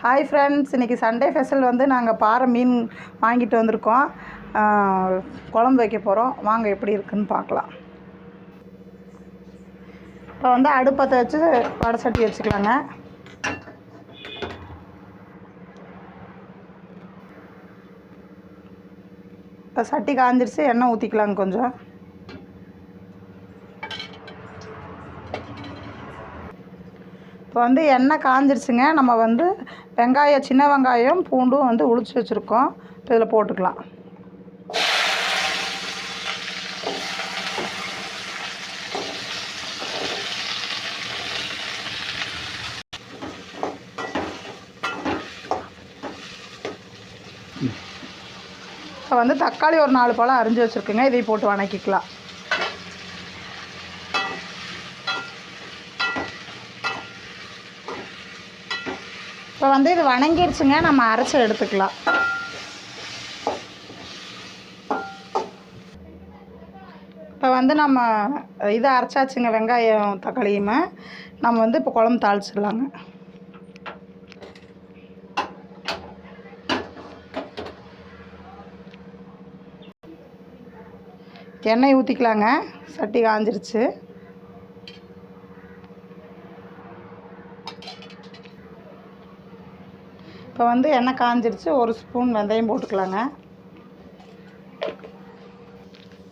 Hi friends, இன்றைக்கி Sunday special வந்து நாங்கள் பாறை மீன் வாங்கிட்டு வந்திருக்கோம். குழம்பு வைக்க போகிறோம். வாங்க எப்படி இருக்குதுன்னு பார்க்கலாம். இப்போ வந்து அடுப்பத்தை வச்சு வடை சட்டி வச்சுக்கலாங்க. இப்போ சட்டி காஞ்சிருச்சு, எண்ணெய் ஊற்றிக்கலாங்க கொஞ்சம். இப்போ வந்து எண்ணெய் காஞ்சிருச்சுங்க. நம்ம வந்து வெங்காயம், சின்ன வெங்காயம், பூண்டும் வந்து உளிச்சு வச்சுருக்கோம். இப்போ இதில் போட்டுக்கலாம். இப்போ வந்து தக்காளி ஒரு 4 பழம் அரிஞ்சு வச்சுருக்குங்க. இதையும் போட்டு வணக்கிக்கலாம். இப்போ வந்து இது வணங்கிடுச்சுங்க. நம்ம அரைச்சி எடுத்துக்கலாம். இப்போ வந்து நம்ம இதை அரைச்சாச்சுங்க, வெங்காயம் தக்காளியுமே. நம்ம வந்து இப்போ குழம்பு தாளிச்சிடலாங்க. எண்ணெய் ஊற்றிக்கலாங்க. சட்டி காஞ்சிருச்சு. இப்போ வந்து எண்ணெய் காஞ்சிருச்சு. 1 ஸ்பூன் வெந்தயம் போட்டுக்கலாங்க.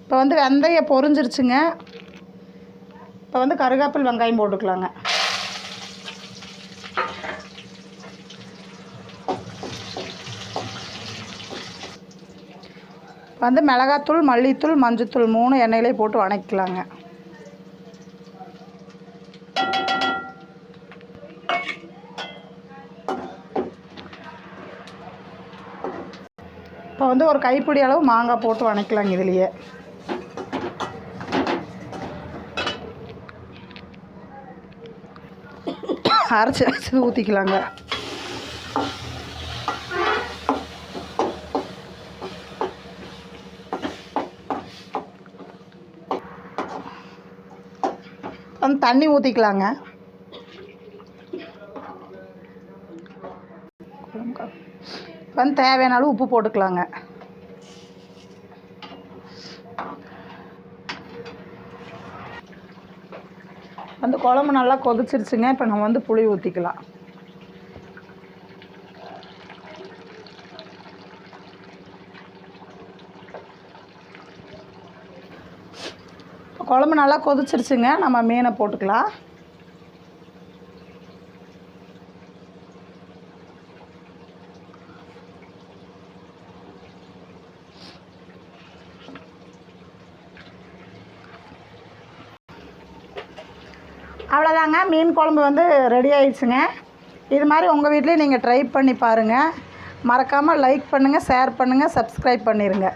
இப்போ வந்து வெந்தயம் பொரிஞ்சிருச்சுங்க. இப்போ வந்து கருவேப்பிலை, வெங்காயம் போட்டுக்கலாங்க. வந்து மிளகாத்தூள், மல்லித்தூள், மஞ்சத்தூள் 3 எண்ணெயிலே போட்டு வணக்கிக்கலாங்க. இப்போ வந்து ஒரு கைப்பிடி அளவு மாங்காய் போட்டு வணக்கலாங்க. இதுலேயே அரைச்சி ஊற்றிக்கலாங்க. வந்து தண்ணி ஊற்றிக்கலாங்க. வந்து தேவையான அளவு உப்பு போட்டுக்கலாங்க. வந்து குழம்பு நல்லா கொதிச்சிருச்சுங்க. இப்போ நம்ம வந்து புளி ஊற்றிக்கலாம். குழம்பு நல்லா கொதிச்சிருச்சுங்க. நம்ம மீனை போட்டுக்கலாம். அவ்வளோதாங்க, மீன் குழம்பு வந்து ரெடி ஆயிடுச்சுங்க. இது மாதிரி உங்கள் வீட்லேயும் நீங்கள் ட்ரை பண்ணி பாருங்கள். மறக்காமல் லைக் பண்ணுங்கள், ஷேர் பண்ணுங்கள், சப்ஸ்கிரைப் பண்ணிடுங்க.